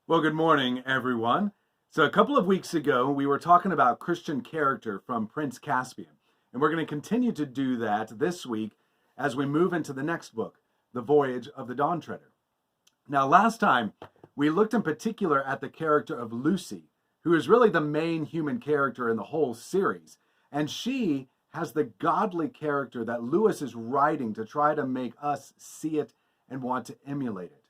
Well, good morning, everyone. So, a couple of weeks ago, we were talking about Christian character from Prince Caspian, and we're going to continue to do that this week as we move into the next book, The Voyage of the Dawn Treader. Now, last time, we looked in particular at the character of Lucy, who is really the main human character in the whole series, and she has the godly character that Lewis is writing to try to make us see it and want to emulate it.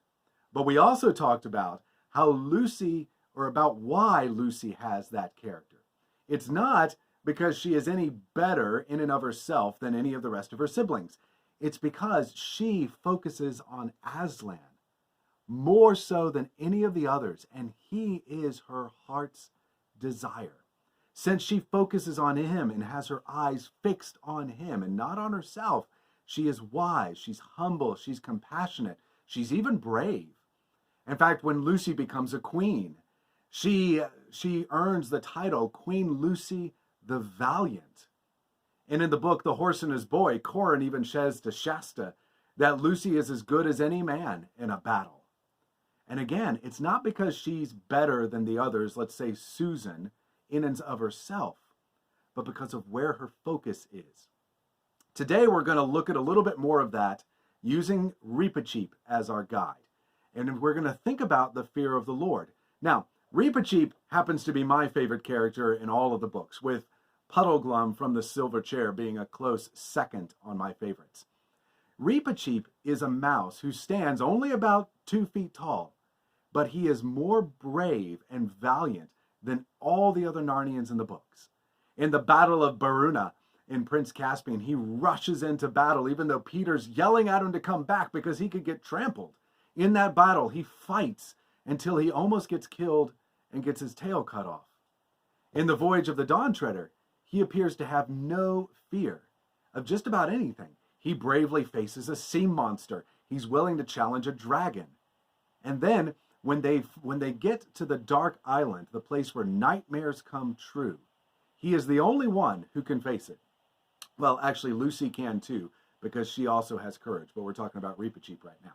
But we also talked about how Lucy, or about why Lucy has that character. It's not because she is any better in and of herself than any of the rest of her siblings. It's because she focuses on Aslan more so than any of the others, and he is her heart's desire. Since she focuses on him and has her eyes fixed on him and not on herself, she is wise, she's humble, she's compassionate, she's even brave. In fact, when Lucy becomes a queen, she earns the title Queen Lucy the Valiant. And in the book The Horse and His Boy, Corin even says to Shasta that Lucy is as good as any man in a battle. And again, it's not because she's better than the others, let's say Susan, in and of herself, but because of where her focus is. Today, we're going to look at a little bit more of that using Reepicheep as our guide. And we're going to think about the fear of the Lord. Now, Reepicheep happens to be my favorite character in all of the books, with Puddleglum from the Silver Chair being a close second on my favorites. Reepicheep is a mouse who stands only about 2 feet tall, but he is more brave and valiant than all the other Narnians in the books. In the Battle of Baruna in Prince Caspian, he rushes into battle even though Peter's yelling at him to come back because he could get trampled. In that battle, he fights until he almost gets killed and gets his tail cut off. In the Voyage of the Dawn Treader, he appears to have no fear of just about anything. He bravely faces a sea monster. He's willing to challenge a dragon. And then, when they get to the Dark Island, the place where nightmares come true, he is the only one who can face it. Well, actually, Lucy can too, because she also has courage, but we're talking about Reepicheep right now.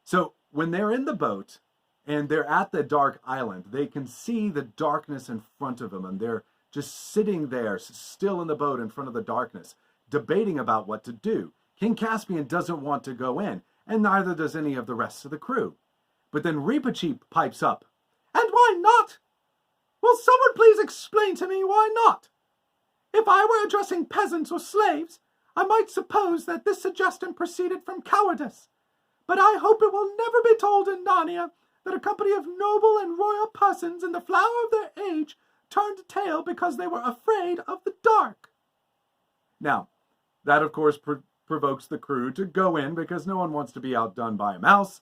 So when they're in the boat and they're at the Dark Island, they can see the darkness in front of them, and they're just sitting there still in the boat in front of the darkness, debating about what to do. King Caspian doesn't want to go in, and neither does any of the rest of the crew. But then Reepicheep pipes up. "And why not? Will someone please explain to me why not? If I were addressing peasants or slaves, I might suppose that this suggestion proceeded from cowardice. But I hope it will never be told in Narnia that a company of noble and royal persons in the flower of their age turned tail because they were afraid of the dark." Now, that of course provokes the crew to go in because no one wants to be outdone by a mouse.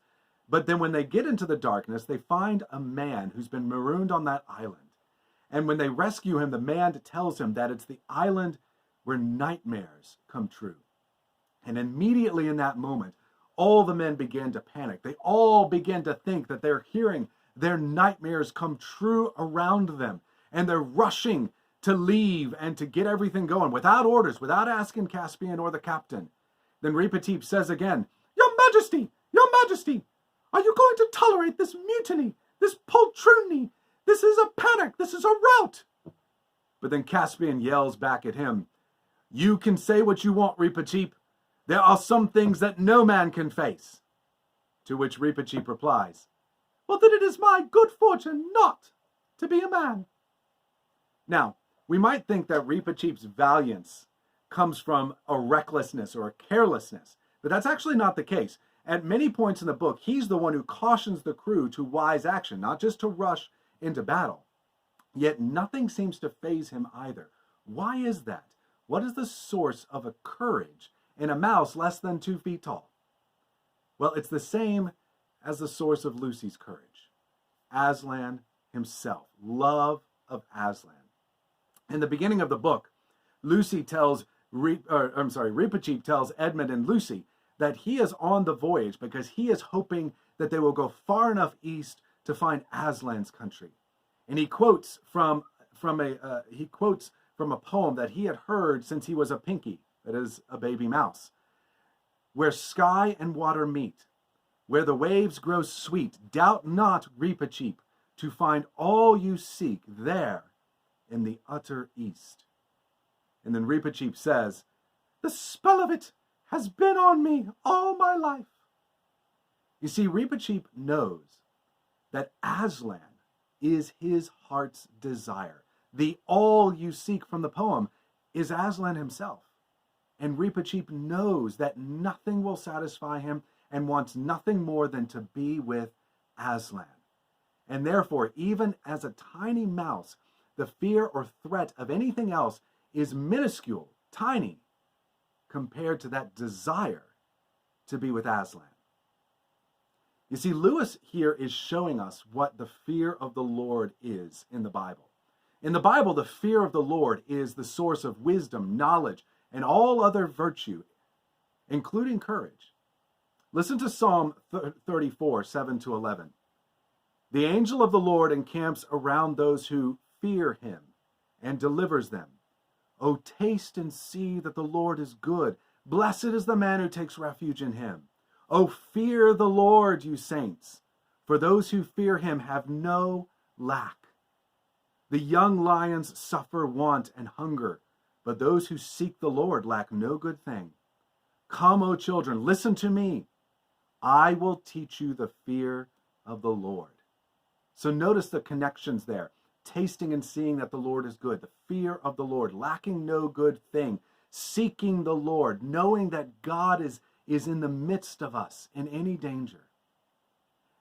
But then when they get into the darkness, they find a man who's been marooned on that island. And when they rescue him, the man tells him that it's the island where nightmares come true. And immediately in that moment, all the men begin to panic. They all begin to think that they're hearing their nightmares come true around them. And they're rushing to leave and to get everything going without orders, without asking Caspian or the captain. Then Reepicheep says again, Your Majesty, are you going to tolerate this mutiny, this poltroony? This is a panic, this is a rout." But then Caspian yells back at him, "You can say what you want, Reepicheep. There are some things that no man can face." To which Reepicheep replies, "Well, then it is my good fortune not to be a man." Now, we might think that Reepicheep's valiance comes from a recklessness or a carelessness, but that's actually not the case. At many points in the book, he's the one who cautions the crew to wise action, not just to rush into battle. Yet nothing seems to faze him either. Why is that? What is the source of a courage in a mouse less than 2 feet tall? Well, it's the same as the source of Lucy's courage. Aslan himself, love of Aslan. In the beginning of the book, Reepicheep tells Edmund and Lucy that he is on the voyage because he is hoping that they will go far enough east to find Aslan's country. And he quotes from a poem that he had heard since he was a pinky, that is, a baby mouse. "Where sky and water meet, Where the waves grow sweet, doubt not, Reepicheep, to find all you seek there in the utter east. And then Reepicheep says, the spell of it has been on me all my life. You see, Reepicheep knows that Aslan is his heart's desire. The all you seek from the poem is Aslan himself. And Reepicheep knows that nothing will satisfy him and wants nothing more than to be with Aslan. And therefore, even as a tiny mouse, the fear or threat of anything else is minuscule, tiny, compared to that desire to be with Aslan. You see, Lewis here is showing us what the fear of the Lord is in the Bible. In the Bible, the fear of the Lord is the source of wisdom, knowledge, and all other virtue, including courage. Listen to Psalm 34, 7-11. The angel of the Lord encamps around those who fear him and delivers them. O taste and see that the Lord is good. Blessed is the man who takes refuge in him. O fear the Lord, you saints, for those who fear him have no lack. The young lions suffer want and hunger, but those who seek the Lord lack no good thing. Come, O children, listen to me. I will teach you the fear of the Lord. So notice the connections there. Tasting and seeing that the Lord is good, the fear of the Lord, lacking no good thing, seeking the Lord, knowing that God is in the midst of us in any danger.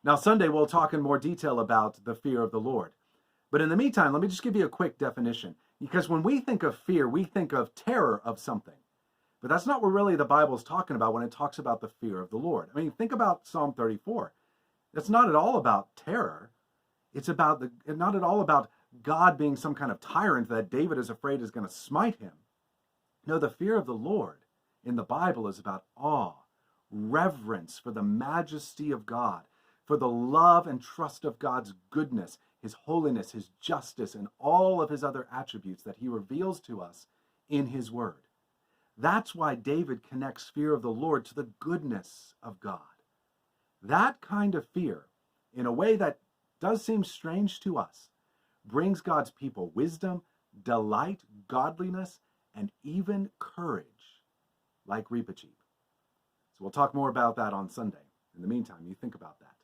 Now, Sunday we'll talk in more detail about the fear of the Lord. But in the meantime, let me just give you a quick definition. Because when we think of fear, we think of terror of something. But that's not what really the Bible's talking about when it talks about the fear of the Lord. I mean, think about Psalm 34. That's not at all about terror. It's not at all about God being some kind of tyrant that David is afraid is going to smite him. No, the fear of the Lord in the Bible is about awe, reverence for the majesty of God, for the love and trust of God's goodness, his holiness, his justice, and all of his other attributes that he reveals to us in his word. That's why David connects fear of the Lord to the goodness of God. That kind of fear, in a way that does seem strange to us, brings God's people wisdom, delight, godliness, and even courage, like Reepicheep. So we'll talk more about that on Sunday. In the meantime, you think about that.